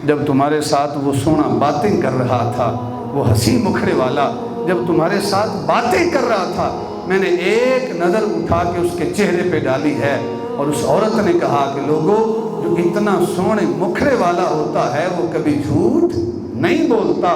جب تمہارے ساتھ وہ سونا باتیں کر رہا تھا، وہ ہنسی مکھڑے والا جب تمہارے ساتھ باتیں کر رہا تھا، میں نے ایک نظر اٹھا کے اس کے چہرے پہ ڈالی ہے، اور اس عورت نے کہا کہ لوگوں، جو اتنا سونے مکھڑے والا ہوتا ہے وہ کبھی جھوٹ نہیں بولتا،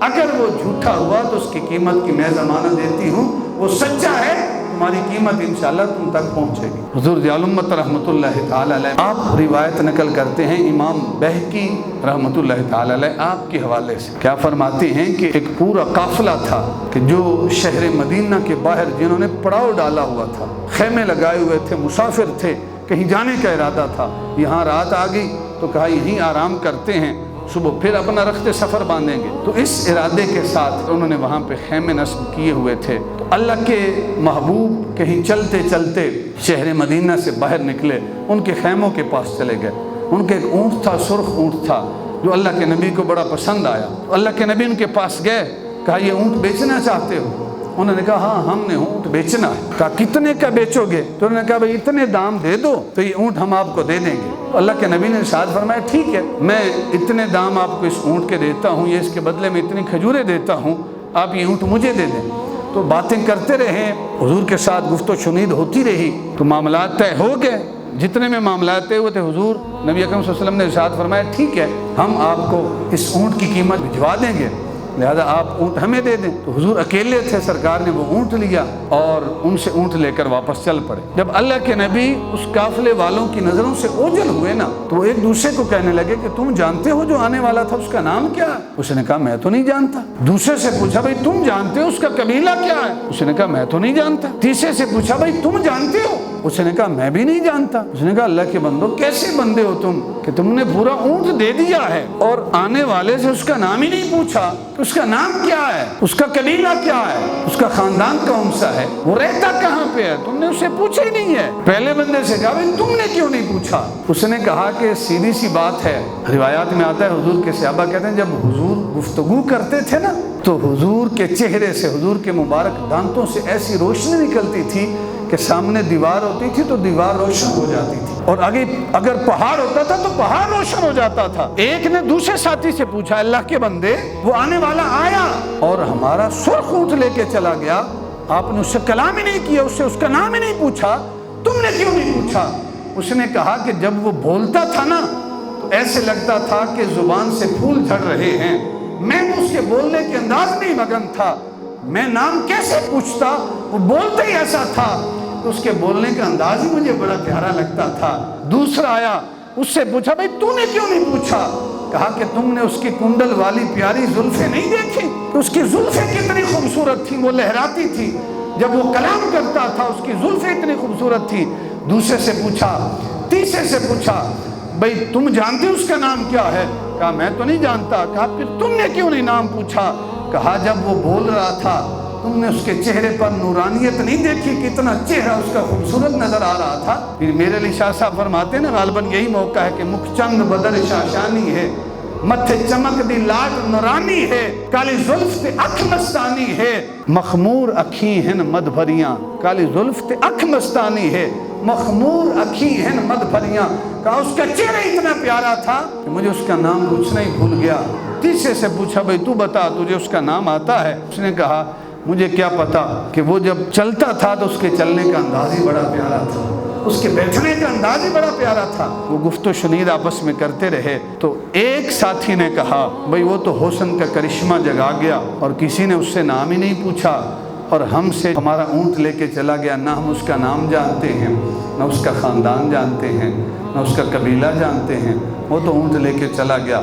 اگر وہ جھوٹا ہوا تو اس کی قیمت کی میں ضمانت دیتی ہوں، وہ سچا ہے، تمہاری قیمت انشاءاللہ تم تک پہنچے گی۔ حضور ضیاء الامت رحمۃ اللہ تعالی علیہ آپ روایت نقل کرتے ہیں امام بہقی رحمۃ اللہ تعالی علیہ آپ کے حوالے سے، کیا فرماتے ہیں کہ ایک پورا قافلہ تھا کہ جو شہر مدینہ کے باہر جنہوں نے پڑاؤ ڈالا ہوا تھا، خیمے لگائے ہوئے تھے، مسافر تھے، کہیں جانے کا ارادہ تھا، یہاں رات آ گئی تو کہا یہیں آرام کرتے ہیں، صبح پھر اپنا رخت سفر باندھیں گے، تو اس ارادے کے ساتھ انہوں نے وہاں پہ خیمے نصب کیے ہوئے تھے۔ تو اللہ کے محبوب کہیں چلتے چلتے شہر مدینہ سے باہر نکلے، ان کے خیموں کے پاس چلے گئے، ان کے ایک اونٹ تھا، سرخ اونٹ تھا، جو اللہ کے نبی کو بڑا پسند آیا، تو اللہ کے نبی ان کے پاس گئے، کہا یہ اونٹ بیچنا چاہتے ہو؟ انہوں نے کہا ہاں ہم نے اونٹ بیچنا ہے۔ کہا کتنے کا بیچو گے؟ تو انہوں نے کہا بھئی اتنے دام دے دو تو یہ اونٹ ہم آپ کو دے دیں گے۔ تو اللہ کے نبی نے ارشاد فرمایا ٹھیک ہے، میں اتنے دام آپ کو اس اونٹ کے دیتا ہوں، یہ اس کے بدلے میں اتنی کھجوریں دیتا ہوں، آپ یہ اونٹ مجھے دے دیں۔ تو باتیں کرتے رہے، حضور کے ساتھ گفت و شنید ہوتی رہی، تو معاملات طے ہو گئے۔ جتنے میں معاملات طے ہوئے تھے، حضور نبی اکرم صلی اللہ علیہ وسلم نے ارشاد فرمایا ٹھیک ہے، ہم آپ کو اس اونٹ کی قیمت بھجوا دیں گے، لہذا آپ اونٹ ہمیں دے دیں۔ تو حضور اکیلے تھے، سرکار نے وہ اونٹ لیا اور ان سے اونٹ لے کر واپس چل پڑے۔ جب اللہ کے نبی اس قافلے والوں کی نظروں سے اوجھل ہوئے نا، تو وہ ایک دوسرے کو کہنے لگے کہ تم جانتے ہو جو آنے والا تھا اس کا نام کیا ہے؟ اس نے کہا میں تو نہیں جانتا۔ دوسرے سے پوچھا بھائی تم جانتے ہو اس کا قبیلہ کیا ہے؟ اس نے کہا میں تو نہیں جانتا۔ تیسرے سے پوچھا بھائی تم جانتے ہو؟ اس نے کہا میں بھی نہیں جانتا۔ اس نے کہا اللہ کے بندو کیسے بندے ہو تم کہ تم نے پورا اونٹ دے دیا ہے اور آنے والے سے اس کا نام ہی نہیں پوچھا کہ اس کا نام کیا ہے، اس کا قبیلہ کیا ہے، اس کا خاندان کون سا ہے، وہ رہتا کہاں پہ ہے، تم نے اسے پوچھا ہی نہیں ہے۔ پہلے بندے سے کہا بھائی تم نے کیوں نہیں پوچھا؟ اس نے کہا کہ سیدھی سی بات ہے، روایات میں آتا ہے حضور کے صحابہ کہتے ہیں جب حضور گفتگو کرتے تھے نا تو حضور کے چہرے سے، حضور کے مبارک دانتوں سے ایسی روشنی نکلتی تھی کہ سامنے دیوار ہوتی تھی تو دیوار روشن ہو جاتی تھی، اور آگے اگر پہاڑ ہوتا تھا تو پہاڑ روشن ہو جاتا تھا۔ ایک نے دوسرے ساتھی سے پوچھا اللہ کے بندے وہ آنے والا آیا اور ہمارا سرخ اونٹ لے کے چلا گیا، آپ نے اس سے کلام ہی نہیں کیا، اس سے اس کا نام ہی نہیں پوچھا، تم نے کیوں نہیں پوچھا؟ اس نے کہا کہ جب وہ بولتا تھا نا تو ایسے لگتا تھا کہ زبان سے پھول جھڑ رہے ہیں، میں تو اس کے بولنے کے انداز میں ہی مگن تھا، میں نام کیسے پوچھتا، وہ بولتا ہی ایسا تھا، تو اس کے بولنے کا انداز ہی مجھے بڑا پیارا لگتا تھا۔ دوسرا آیا، اس سے پوچھا بھائی تو نے کیوں نہیں پوچھا؟ کہا کہ تم نے اس کی کنڈل والی پیاری زلفیں نہیں دیکھی کہ اس کی زلفیں کتنی خوبصورت تھی، وہ لہراتی تھی، جب وہ کلام کرتا تھا اس کی زلفیں اتنی خوبصورت تھی۔ دوسرے سے پوچھا، تیسرے سے پوچھا بھئی تم جانتے اس کا نام کیا ہے؟ کہا میں تو نہیں جانتا۔ کہا پھر تم نے کیوں نہیں نام پوچھا؟ کہا جب وہ بول رہا تھا تم نے اس کے چہرے پر نورانیت نہیں دیکھی، کتنا چہرہ اس کا خوبصورت نظر آ رہا تھا۔ پھر میرے لیے شاہ صاحب فرماتے ہیں نا غالباً یہی موقع ہے کہ مکھ چند بدر شاشانی ہے، متھے چمک دی لاٹ نورانی ہے، کالی زلف تے اکھ مستانی ہے، مخمور اکھی ہن مد بھریاں، کالی زلف تے اکھ مستانی ہے، مخمور اکھی ہن مد بھریاں۔ کہا اس کا چہرہ اتنا پیارا تھا کہ مجھے اس کا نام پوچھنا ہی بھول گیا۔ تیسرے سے پوچھا بھئی تو بتا تجھے اس کا نام آتا ہے؟ اس نے کہا مجھے کیا پتا کہ وہ جب چلتا تھا تو اس کے چلنے کا انداز ہی بڑا پیارا تھا، اس کے بیٹھنے کا انداز ہی بڑا پیارا تھا۔ وہ گفت و شنید آپس میں کرتے رہے تو ایک ساتھی نے کہا بھئی وہ تو حسن کا کرشمہ جگا گیا اور کسی نے اس سے نام ہی نہیں پوچھا اور ہم سے ہمارا اونٹ لے کے چلا گیا، نہ ہم اس کا نام جانتے ہیں، نہ اس کا خاندان جانتے ہیں، نہ اس کا قبیلہ جانتے ہیں، وہ تو اونٹ لے کے چلا گیا،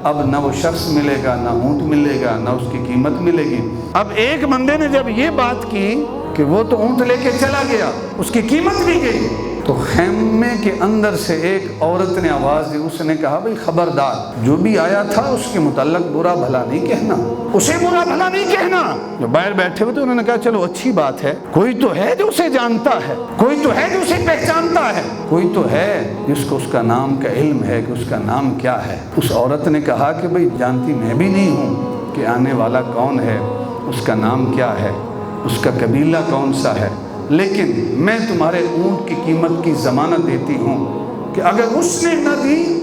اب نہ وہ شخص ملے گا، نہ اونٹ ملے گا، نہ اس کی قیمت ملے گی۔ اب ایک بندے نے جب یہ بات کی کہ وہ تو اونٹ لے کے چلا گیا، اس کی قیمت بھی گئی، تو خیمے کے اندر سے ایک عورت نے آواز دی، اس نے کہا بھئی خبردار، جو بھی آیا تھا اس کے متعلق برا بھلا نہیں کہنا، اسے برا بھلا نہیں کہنا۔ جو باہر بیٹھے ہوئے تھے انہوں نے کہا چلو اچھی بات ہے، کوئی تو ہے جو اسے جانتا ہے، کوئی تو ہے جو اسے پہچانتا ہے، کوئی تو ہے جس کو اس کا نام کا علم ہے کہ اس کا نام کیا ہے۔ اس عورت نے کہا کہ بھئی جانتی میں بھی نہیں ہوں کہ آنے والا کون ہے، اس کا نام کیا ہے، اس کا قبیلہ کون سا ہے، لیکن میں تمہارے اونٹ کی قیمت کی ضمانت دیتی ہوں کہ اگر اس نے نہ دی